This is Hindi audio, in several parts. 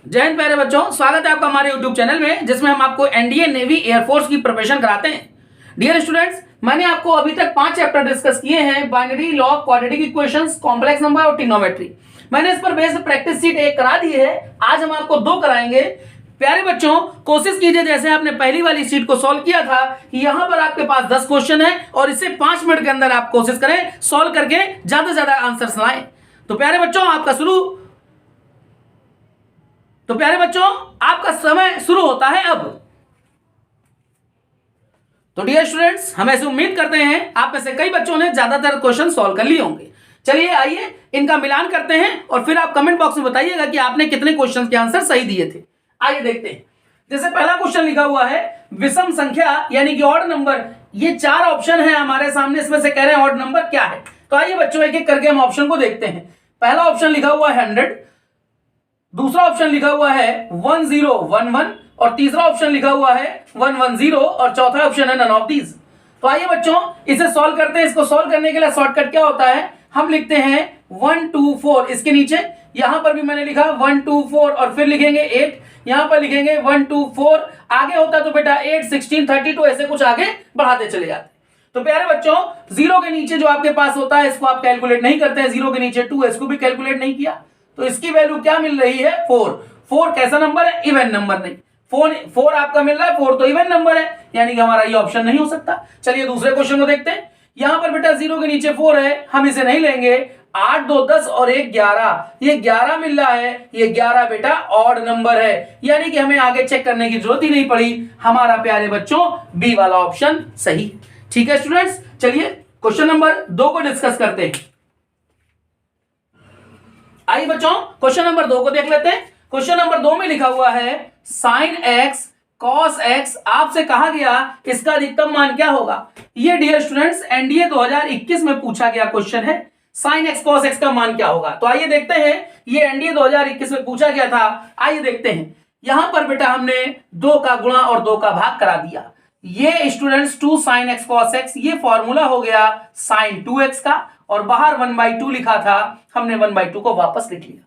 जय हिंद प्यारे बच्चों, स्वागत है आपका हमारे YouTube चैनल में जिसमें हम आपको एनडीए नेवी एयरफोर्स की प्रिपरेशन कराते हैं। डियर स्टूडेंट्स, मैंने आपको अभी तक 5 चैप्टर डिस्कस किए हैं। Binary, log, quadratic equations, complex number और ट्रिग्नोमेट्री। मैंने इस पर बेस्ड प्रैक्टिस शीट 1 करा दी है। आज हम आपको 2 कराएंगे। प्यारे बच्चों, कोशिश कीजिए जैसे आपने पहली वाली शीट को सॉल्व किया था कि यहां पर आपके पास 10 क्वेश्चन है और इसे 5 मिनट के अंदर आप कोशिश करें सॉल्व करके ज्यादा से ज्यादा आंसर्स लाएं। तो प्यारे बच्चों, आपका समय शुरू होता है अब। तो डियर स्टूडेंट्स, हम ऐसे उम्मीद करते हैं आप में से कई बच्चों ने ज्यादातर क्वेश्चन सॉल्व कर लिए होंगे। चलिए आइए इनका मिलान करते हैं और फिर आप कमेंट बॉक्स में बताइएगा कि आपने कितने क्वेश्चन के आंसर सही दिए थे। आइए देखते हैं। जैसे पहला क्वेश्चन लिखा हुआ है विषम संख्या यानी कि ऑड नंबर। ये 4 ऑप्शन है हमारे सामने, इसमें से कह रहे हैं ऑड नंबर क्या है। तो आइए बच्चों एक एक करके हम ऑप्शन को देखते हैं। पहला ऑप्शन लिखा हुआ है 100, दूसरा ऑप्शन लिखा हुआ है 1011 और तीसरा ऑप्शन लिखा हुआ है 110 और चौथा ऑप्शन है नन ऑफ दीज। तो आइए बच्चों इसे सॉल्व करते हैं। इसको सॉल्व करने के लिए शॉर्टकट क्या होता है, हम लिखते हैं 124 इसके नीचे, यहां पर भी मैंने लिखा 124 और फिर लिखेंगे 8, यहां पर लिखेंगे 124, आगे होता तो बेटा 8, 16, 32 ऐसे कुछ आगे बढ़ाते चले जाते। तो प्यारे बच्चों, 0 के नीचे जो आपके पास होता है इसको आप कैलकुलेट नहीं करते हैं। 0 के नीचे 2, इसको भी कैलकुलेट नहीं किया, तो इसकी वैल्यू क्या मिल रही है 4। 4 कैसा नंबर है, इवन नंबर नहीं। 4 आपका मिल रहा है, 4 तो इवन नंबर है, यानी कि हमारा ये ऑप्शन नहीं हो सकता। चलिए दूसरे क्वेश्चन को देखते हैं। यहां पर बेटा 0 के नीचे 4 है, हम इसे नहीं लेंगे। 8, 2, 10 और 1, 11, ये 11 मिल रहा है। ये 11 बेटा ऑड नंबर है, यानी कि हमें आगे चेक करने की जरूरत ही नहीं पड़ी। हमारा प्यारे बच्चों बी वाला ऑप्शन सही है। ठीक है स्टूडेंट्स, चलिए क्वेश्चन नंबर 2 को डिस्कस करते हैं। आइए बच्चों क्वेश्चन नंबर 2 को देख लेते हैं। क्वेश्चन नंबर 2 में लिखा हुआ है sin x cos x। आपसे कहा गया इसका अधिकतम मान क्या होगा। ये डियर स्टूडेंट्स एनडीए 2021 में पूछा गया क्वेश्चन है। sin x cos x का मान क्या होगा। तो आइए देखते हैं, ये एनडीए 2021 में पूछा गया था। आइए देखते हैं। यहां पर बेटा हमने 2 का गुणा और 2 का भाग करा दिया। ये students 2 sin x cos x, ये फॉर्मूला हो गया sin 2x का, और बाहर 1/2 लिखा था, हमने 1/2 को वापस लिख लिया।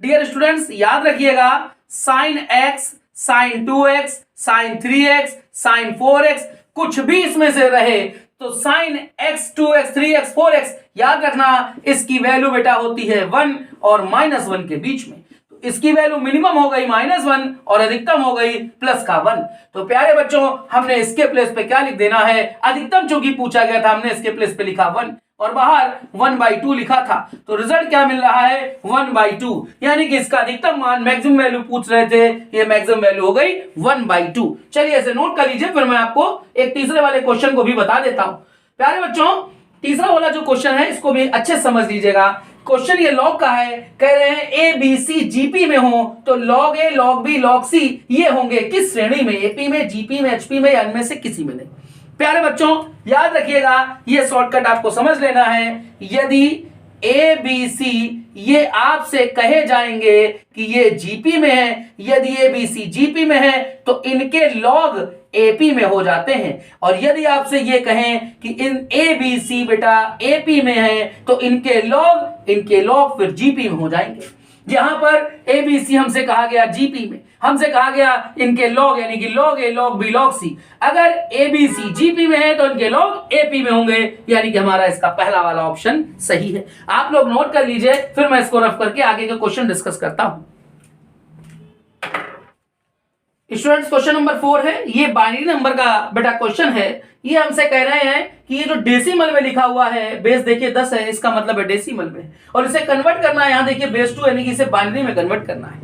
डियर स्टूडेंट्स याद रखिएगा, sin x, sin 2x, sin 3x, sin 4x, कुछ भी इसमें से रहे तो sin x, 2x, 3x, 4x याद रखना इसकी वैल्यू बेटा होती है 1 और -1 के बीच में। तो इसकी वैल्यू मिनिमम हो गई -1 और अधिकतम हो गई प्लस का 1। तो प्यारे बच्चों हमने इसके प्लेस पे क्या लिख देना है, अधिकतम चूंकि पूछा गया था हमने इसके प्लेस पे लिखा 1 और बाहर 1/2 लिखा था। तो रिजल्ट क्या मिल रहा है 1/2, यानी कि इसका अधिकतम मान मैक्सिमम वैल्यू पूछ रहे थे, ये मैक्सिमम वैल्यू हो गई 1/2। चलिए ऐसे नोट कर लीजिए, फिर मैं आपको एक तीसरे वाले क्वेश्चन को भी बता देता हूं। प्यारे बच्चों तीसरा वाला जो क्वेश्चन है इसको भी अच्छे से समझ लीजिएगा। क्वेश्चन ये लॉग का है, कह रहे हैं ए बी सी जीपी में हो तो लॉग ए, लॉग बी, लॉग सी ये होंगे किस श्रेणी में, एपी में, जीपी में, एचपी में या इनमें से किसी में नहीं। प्यारे बच्चों याद रखिएगा, ये शॉर्टकट आपको समझ लेना है। यदि ए बी सी ये आपसे कहे जाएंगे कि ये जीपी में है, यदि ए बी सी जीपी में है तो इनके लॉग एपी में हो जाते हैं। और यदि आपसे ये कहें कि इन ए बी सी बेटा एपी में है तो इनके लॉग फिर जीपी में हो जाएंगे। यहां पर ए बी सी हमसे कहा गया जीपी में, हमसे कहा गया इनके लॉग यानी कि लॉग ए, लॉग बी, लॉग सी। अगर ए बी सी जीपी में है तो इनके लॉग एपी में होंगे, यानी कि हमारा इसका पहला वाला ऑप्शन सही है। आप लोग नोट कर लीजिए, फिर मैं इसको रफ करके आगे का क्वेश्चन डिस्कस करता हूं। स्टूडेंट्स क्वेश्चन नंबर 4 है, ये बाइनरी नंबर का बेटा क्वेश्चन है। ये हमसे कह रहे हैं कि ये जो डेसिमल में लिखा हुआ है, बेस देखिए 10 है, इसका मतलब है डेसिमल में, और इसे कन्वर्ट करना है। यहां देखिए बेस 2 यानी कि इसे बाइनरी में कन्वर्ट करना है।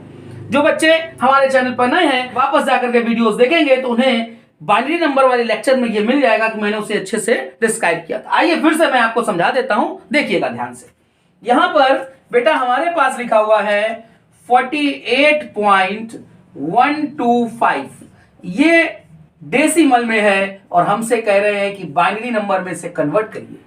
जो बच्चे हमारे चैनल पर नए हैं वापस जाकर के वीडियोस देखेंगे तो उन्हें बाइनरी नंबर वाले लेक्चर में ये मिल जाएगा कि मैंने उसे अच्छे से डिस्क्राइब किया था। आइए फिर से मैं आपको समझा देता हूं, देखिएगा ध्यान से। यहां पर बेटा हमारे पास लिखा हुआ है 48.125, ये डेसिमल में है और हमसे कह रहे हैं कि बाइनरी नंबर में से कन्वर्ट करिए।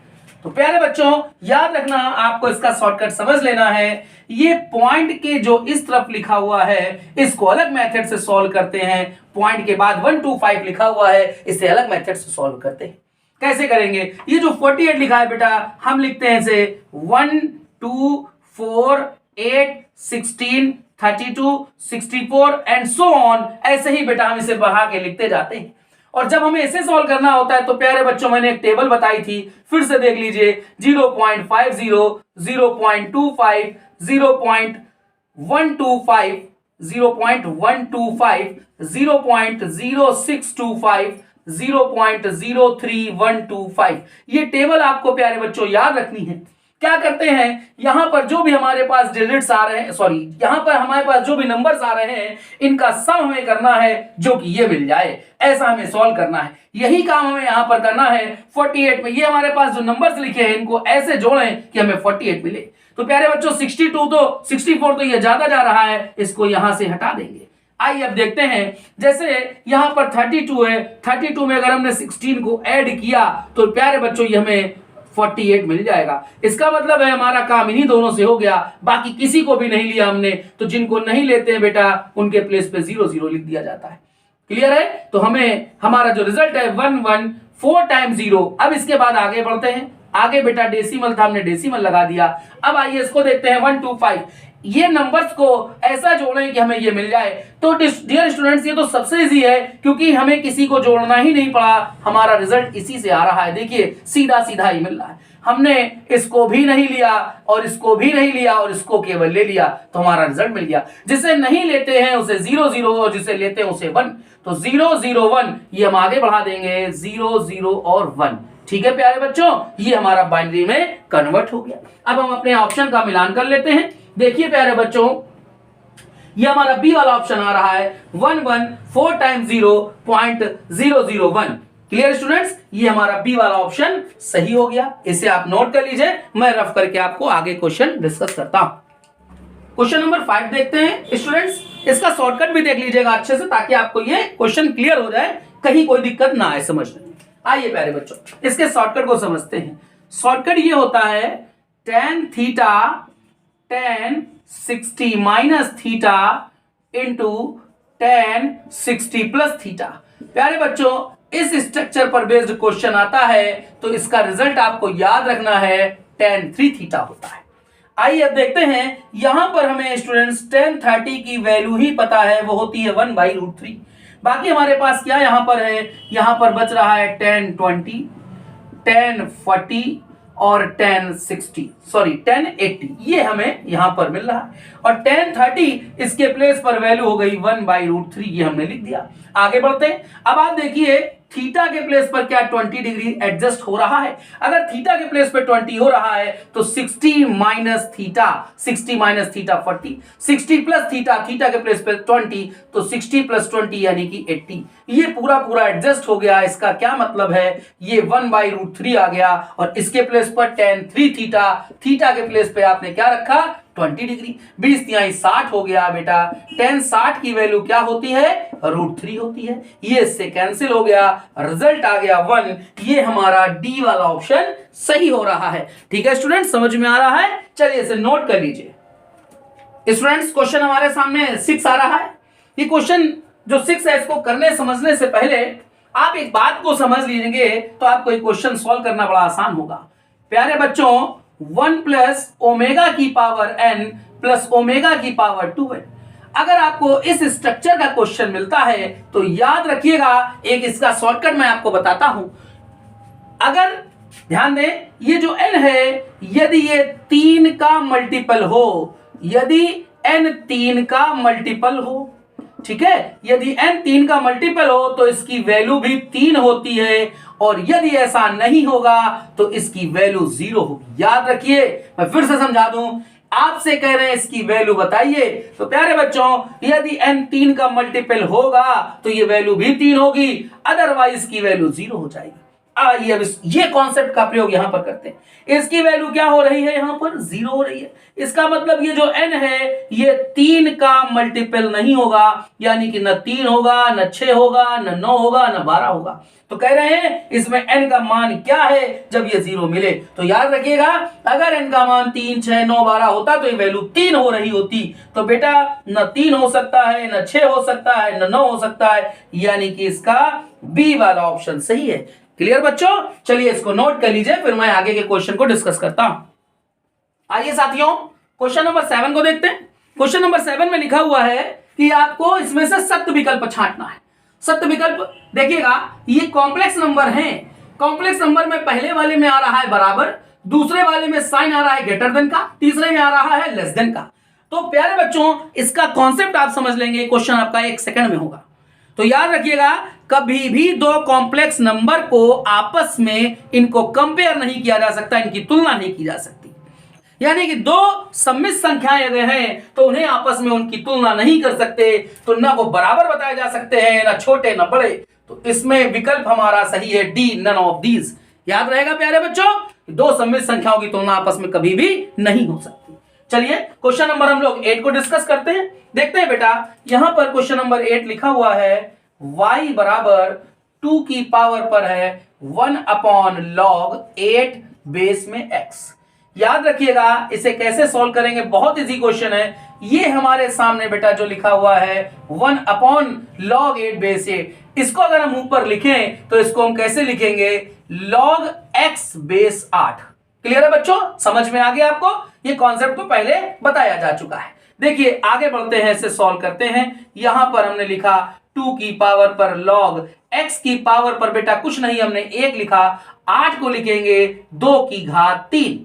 तो प्यारे बच्चों याद रखना, आपको इसका शॉर्टकट समझ लेना है। ये पॉइंट के जो इस तरफ लिखा हुआ है इसको अलग मेथड से सॉल्व करते हैं, पॉइंट के बाद 125 लिखा हुआ है इसे अलग मेथड से सॉल्व करते हैं। कैसे करेंगे, ये जो 48 लिखा है बेटा हम लिखते हैं इसे 1 2 4 8 16 32, 64 एंड सो ऑन, ऐसे ही बेटा हम इसे बढ़ा के लिखते जाते हैं। और जब हमें इसे सॉल्व करना होता है तो प्यारे बच्चों मैंने एक टेबल बताई थी, फिर से देख लीजिए। 0.50, 0.25, 0.125, 0.125, 0.0625, 0.03125, ये टेबल आपको प्यारे बच्चों याद रखनी है। क्या करते हैं, यहां पर जो भी हमारे पास डिजिट्स आ रहे हैं, सॉरी यहां पर हमारे पास जो भी नंबर्स आ रहे हैं, इनका सम हमें करना है जो कि ये मिल जाए, ऐसा हमें सॉल्व करना है। यही काम हमें यहां पर करना है 48 में। ये हमारे पास जो नंबर्स लिखे हैं इनको ऐसे जोड़ें कि हमें 48 मिले। तो प्यारे बच्चों 64 तो ये ज्यादा जा रहा है, इसको यहां से हटा देंगे। आइए अब देखते हैं, जैसे यहां पर 32 है, 32 में अगर हमने 16 को ऐड किया तो प्यारे बच्चों ये हमें 48 मिल जाएगा। इसका मतलब है हमारा काम इन्हीं दोनों से हो गया, बाकी किसी को भी नहीं लिया हमने। तो जिनको नहीं लेते हैं बेटा उनके प्लेस पे 0 लिख दिया जाता है। क्लियर है? तो हमें हमारा जो रिजल्ट है 114 टाइम्स 0। अब इसके बाद आगे बढ़ते हैं। आगे बेटा डेसिमल था, हमने डेसिमल लगा दिया। अब आइए इसको देखते हैं 125। ये नंबर्स को ऐसा जोड़ें कि हमें ये मिल जाए। तो डियर स्टूडेंट्स ये तो सबसे इजी है, क्योंकि हमें किसी को जोड़ना ही नहीं पड़ा, हमारा रिजल्ट इसी से आ रहा है। देखिए सीधा सीधा ही मिल रहा है। हमने इसको भी नहीं लिया और इसको भी नहीं लिया और इसको केवल ले लिया, तो हमारा रिजल्ट मिल गया। जिसे नहीं लेते हैं उसे 0 और जिसे लेते हैं उसे 1। तो 0 ये हम आगे बढ़ा देंगे 0 और 1। ठीक है प्यारे बच्चों, ये हमारा बाइनरी में कन्वर्ट हो गया। अब हम अपने ऑप्शन का मिलान कर लेते हैं। देखिए प्यारे बच्चों, ये हमारा बी वाला ऑप्शन आ रहा है 114 टाइम्स 0.001। क्लियर स्टूडेंट्स, ये हमारा बी वाला ऑप्शन सही हो गया। इसे आप नोट कर लीजिए, मैं रफ करके आपको आगे क्वेश्चन डिस्कस करता हूं। क्वेश्चन नंबर 5 देखते हैं स्टूडेंट्स। इसका शॉर्टकट भी देख लीजिएगा अच्छे से, ताकि आपको ये क्वेश्चन क्लियर हो जाए, कहीं कोई दिक्कत ना आए समझने में। आइए प्यारे बच्चों इसके शॉर्टकट को समझते हैं। शॉर्टकट ये होता है tan theta tan 60 minus theta into tan 60 plus theta. प्यारे बच्चों इस स्ट्रक्चर पर बेस्ड क्वेश्चन आता है तो इसका रिजल्ट आपको याद रखना है tan 3 थीटा होता है। आइए अब देखते हैं, यहां पर हमें स्टूडेंट्स tan 30 की वैल्यू ही पता है, वो होती है 1/√3। बाकी हमारे पास क्या यहां पर है, यहां पर बच रहा है tan 20, tan 40 और tan 60, सॉरी tan 80, ये हमें यहां पर मिल रहा है। और tan 30 इसके प्लेस पर वैल्यू हो गई 1/√3, ये हमने लिख दिया। आगे बढ़ते हैं। अब आप देखिए थीटा के प्लेस पर क्या 20 डिग्री एडजस्ट हो रहा है। अगर थीटा के प्लेस पर 20 हो रहा है तो 60 minus theta 40, 60 plus theta, theta के प्लेस पर 20, तो 60 प्लस 20 यानी कि 80। ये पूरा एडजस्ट हो गया। इसका क्या मतलब है, ये 1/√3 आ गया और इसके प्लेस पर tan 3 थीटा, थीटा के प्लेस पे आपने क्या रखा 20 डिग्री। 20 तिहाई 60 हो गया बेटा। tan 60 की वैल्यू क्या होती है, √3 होती है। ये इससे कैंसिल हो गया, रिजल्ट आ गया 1। ये हमारा डी वाला ऑप्शन सही हो रहा है। ठीक है स्टूडेंट, समझ में आ रहा है? चलिए इसे नोट कर लीजिए। स्टूडेंट्स क्वेश्चन हमारे सामने 6 आ रहा है। ये क्वेश्चन जो 6 है इसको करने समझने से पहले आप एक बात को समझ लीजिए तो आपको एक क्वेश्चन सॉल्व करना बड़ा आसान होगा। प्यारे बच्चों 1 प्लस ओमेगा की पावर n प्लस ओमेगा की पावर 2n, अगर आपको इस स्ट्रक्चर का क्वेश्चन मिलता है तो याद रखिएगा, एक इसका शॉर्टकट मैं आपको बताता हूं। अगर ध्यान दें, ये जो n है यदि ये 3 का मल्टीपल हो, यदि n 3 का मल्टीपल हो, ठीक है, यदि n 3 का मल्टीपल हो तो इसकी वैल्यू भी 3 होती है, और यदि ऐसा नहीं होगा तो इसकी वैल्यू 0 होगी। याद रखिए, मैं फिर से समझा दूं, आपसे कह रहे हैं इसकी वैल्यू बताइए। तो प्यारे बच्चों यदि n 3 का मल्टीपल होगा तो ये वैल्यू भी 3 होगी, अदरवाइज की वैल्यू 0 हो जाएगी। आइए अब ये कॉन्सेप्ट का प्रयोग यहां पर करते हैं। इसकी वैल्यू क्या हो रही है, यहां पर 0 हो रही है। इसका मतलब ये जो n है ये 3 का मल्टीपल नहीं होगा, यानी कि न 3 होगा, न 6 होगा, न 9 होगा, न 12 होगा। तो कह रहे हैं इसमें n का मान क्या है जब ये 0 मिले। तो याद रखिएगा, अगर n का मान 3, 6, 9, 12 होता तो ये वैल्यू 3 हो रही होती। तो बेटा न 3 हो सकता है, न 6 हो सकता है, न 9 हो सकता है, यानी कि इसका बी वाला ऑप्शन सही है। क्लियर बच्चों, चलिए इसको नोट कर लीजिए, फिर मैं आगे के क्वेश्चन को डिस्कस करता हूं। आइए साथियों क्वेश्चन नंबर 7 को देखते हैं। क्वेश्चन नंबर 7 में लिखा हुआ है कि आपको इसमें से सत्य विकल्प छांटना है। सत्य विकल्प देखिएगा, ये कॉम्प्लेक्स नंबर हैं। कॉम्प्लेक्स नंबर में पहले वाले में आ रहा है बराबर, दूसरे वाले में साइन आ रहा है ग्रेटर देन का, तीसरे में आ रहा है लेस देन का। तो प्यारे बच्चों, इसका कॉन्सेप्ट आप समझ लेंगे, क्वेश्चन आपका 1 सेकंड में होगा। तो याद रखिएगा, कभी भी दो कॉम्प्लेक्स नंबर को आपस में इनको कंपेयर नहीं किया जा सकता, इनकी तुलना नहीं की जा सकती। यानी कि दो सम्मिश्र संख्याएं अगर हैं तो उन्हें आपस में उनकी तुलना नहीं कर सकते, तो ना वो बराबर बताए जा सकते हैं, ना छोटे ना बड़े। तो इसमें विकल्प हमारा सही है डी, नन ऑफ दीज। याद रहेगा प्यारे बच्चों, दो सम्मिश्र संख्याओं की तुलना आपस में कभी भी नहीं हो सकती। चलिए क्वेश्चन नंबर हम लोग 8 को डिस्कस करते हैं। देखते हैं बेटा, यहां पर क्वेश्चन नंबर 8 लिखा हुआ है y बराबर 2 की पावर पर है 1 अपॉन log 8 बेस में x। याद रखिएगा, इसे कैसे सॉल्व करेंगे, बहुत इजी क्वेश्चन है। ये हमारे सामने बेटा जो लिखा हुआ है 1 अपॉन log 8 बेस 8, इसको अगर हम ऊपर लिखें तो इसको हम कैसे लिखेंगे, log x बेस 8। क्लियर है बच्चों, समझ में आ गया आपको? ये कॉन्सेप्ट को पहले बताया जा चुका है। देखिए आगे बढ़ते हैं, इसे सॉल्व करते हैं। यहां पर हमने लिखा 2 की पावर पर log x की पावर पर बेटा कुछ नहीं, हमने 1 लिखा, 8 को लिखेंगे 2 की घात 3।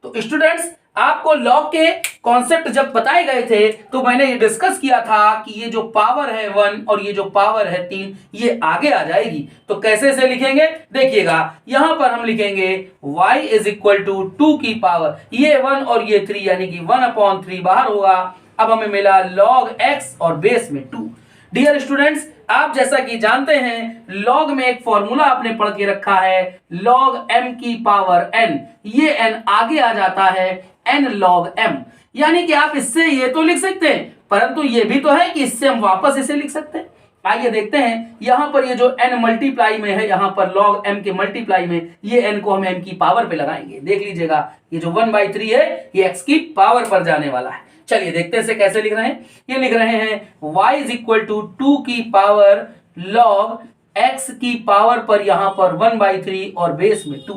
तो स्टूडेंट्स, आपको लॉग के कॉन्सेप्ट जब बताए गए थे तो मैंने ये डिस्कस किया था कि ये जो पावर है 1 और ये जो पावर है 3, ये आगे आ जाएगी। तो कैसे से लिखेंगे, देखिएगा यहां पर हम लिखेंगे y इज इक्वल टू 2 की पावर, ये 1 और ये 3 यानी कि 1 अपॉन 3 बाहर होगा। अब हमें मिला log x और बेस में 2। डियर स्टूडेंट्स, आप जैसा कि जानते हैं लॉग में एक फॉर्मूला आपने पढ़ के रखा है, log m की पावर n, ये n आगे आ जाता है n log m। यानी कि आप इससे ये तो लिख सकते हैं, परंतु ये भी तो है कि इससे हम वापस इसे लिख सकते हैं। आइए देखते हैं, यहां पर ये जो n मल्टीप्लाई में है, यहां पर log m के मल्टीप्लाई में ये n को हम m की पावर पे लगाएंगे। देख लीजिएगा, ये जो 1/3 है ये x की पावर पर जाने वाला है। चलिए देखते हैं इसे कैसे लिख रहे हैं। ये लिख रहे हैं y इज इक्वल टू 2 की पावर log x की पावर पर यहां पर 1/3 और बेस में 2।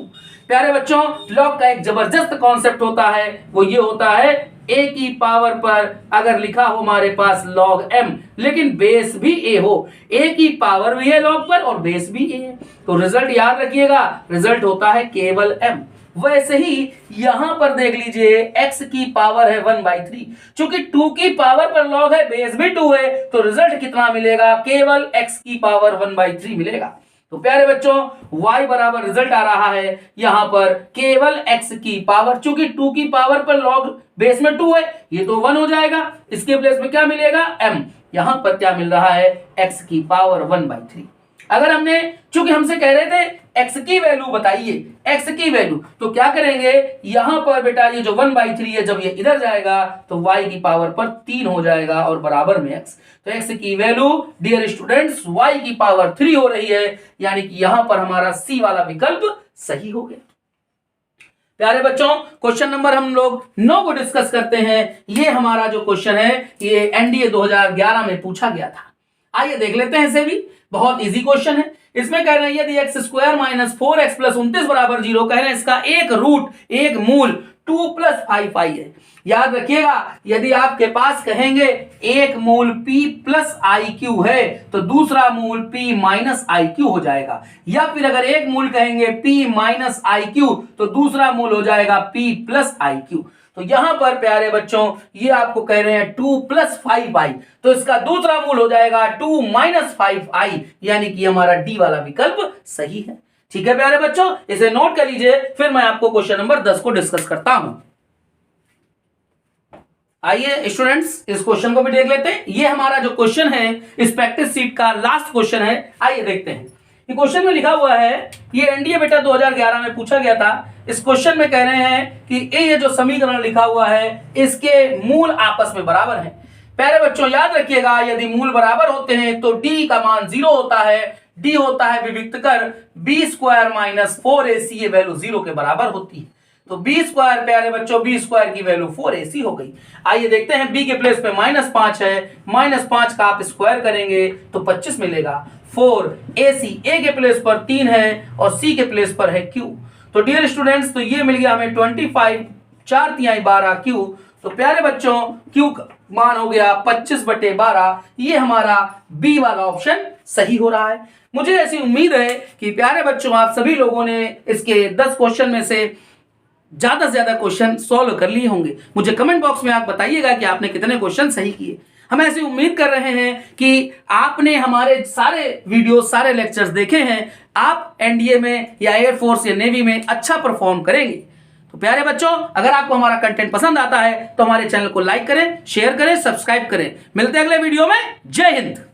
प्यारे बच्चों, log का एक जबरदस्त कॉन्सेप्ट होता है, वो ये होता है a की पावर पर अगर लिखा हो हमारे पास log m, लेकिन बेस भी a हो, a की पावर भी है log पर और बेस भी a है, तो रिजल्ट याद रखिएगा, रिजल्ट होता है केवल m। वैसे ही यहां पर देख लीजिए x की पावर है 1/3, चूंकि 2 की पावर पर log है, बेस भी 2 है, तो रिजल्ट कितना मिलेगा, केवल x की पावर 1/3 मिलेगा। तो प्यारे बच्चों, y बराबर रिजल्ट आ रहा है यहां पर केवल x की पावर, चूंकि 2 की पावर पर log बेस में 2 है, ये तो 1 हो जाएगा। इसके प्लेस में क्या मिलेगा, m। यहां पर क्या मिल रहा है, x की पावर 1/3। अगर हमने, चूंकि हमसे कह रहे थे x की वैल्यू बताइए, x की वैल्यू, तो क्या करेंगे, यहां पर बेटा ये जो 1/3 है, जब ये इधर जाएगा तो y की पावर पर 3 हो जाएगा और बराबर में x। तो x की वैल्यू डियर स्टूडेंट्स y की पावर 3 हो रही है, यानी कि यहां पर हमारा C वाला विकल्प सही हो गया। प्यारे बच्चों, क्वेश्चन नंबर हम लोग 9 को डिस्कस करते हैं। ये हमारा जो क्वेश्चन है ये एनडीए 2011 में पूछा गया था। आइए देख लेते हैं इसे भी, बहुत इजी क्वेश्चन है। इसमें कह रहे हैं यदि x square minus 4x plus 29 बराबर 0, कह रहे हैं इसका एक रूट, एक मूल 2 + 5i है। याद रखिएगा, यदि आपके पास कहेंगे एक मूल p + iq है तो दूसरा मूल p - iq हो जाएगा, या फिर अगर एक मूल कहेंगे p - iq तो दूसरा मूल हो जाएगा p + iq। तो यहां पर प्यारे बच्चों ये आपको कह रहे हैं 2 + 5i, तो इसका दूसरा मूल हो जाएगा 2 - 5i, यानी कि हमारा डी वाला विकल्प सही है। ठीक है प्यारे बच्चों, इसे नोट कर लीजिए, फिर मैं आपको क्वेश्चन नंबर 10 को डिस्कस करता हूं। आइए स्टूडेंट्स, इस क्वेश्चन को भी देख लेते हैं। ये हमारा जो क्वेश्चन है इस प्रैक्टिस सीट का लास्ट क्वेश्चन है। आइए देखते हैं। ये क्वेश्चन में लिखा हुआ है, ये एनडीए बेटा 2011 में पूछा गया था। इस क्वेश्चन में कह रहे हैं कि ये जो समीकरण लिखा हुआ है इसके मूल आपस में बराबर हैं। प्यारे बच्चों याद रखिएगा, यदि मूल बराबर होते हैं तो डी का मान 0 होता है, डी होता है विविक्त कर b² - 4ac, ये वैल्यू 0 के बराबर होती है। तो b² प्यारे बच्चों, b² की वैल्यू 4ac हो गई। आइए देखते हैं, b के प्लेस पे -5 है, -5 का आप स्क्वायर करेंगे तो 25 मिलेगा। 4ac, a के प्लेस पर 3 है और c के प्लेस पर है q। तो डियर स्टूडेंट्स, तो ये मिल गया हमें 25, 4 × 12 q, तो प्यारे बच्चों क्यू का मान हो गया 25/12। ये हमारा बी वाला ऑप्शन सही हो रहा है। मुझे ऐसी उम्मीद है कि प्यारे बच्चों आप सभी लोगों ने इसके 10 क्वेश्चन में से ज्यादा से ज्यादा क्वेश्चन सॉल्व कर लिए होंगे। मुझे कमेंट बॉक्स में आप बताइएगा कि आपने कितने क्वेश्चन सही किए। हम ऐसी उम्मीद कर रहे हैं कि आपने हमारे सारे वीडियो सारे लेक्चर्स देखे हैं, आप एनडीए में या एयरफोर्स या नेवी में अच्छा परफॉर्म करेंगे। तो प्यारे बच्चों अगर आपको हमारा कंटेंट पसंद आता है तो हमारे चैनल को लाइक करें, शेयर करें, सब्सक्राइब करें। मिलते हैं अगले वीडियो में। जय हिंद।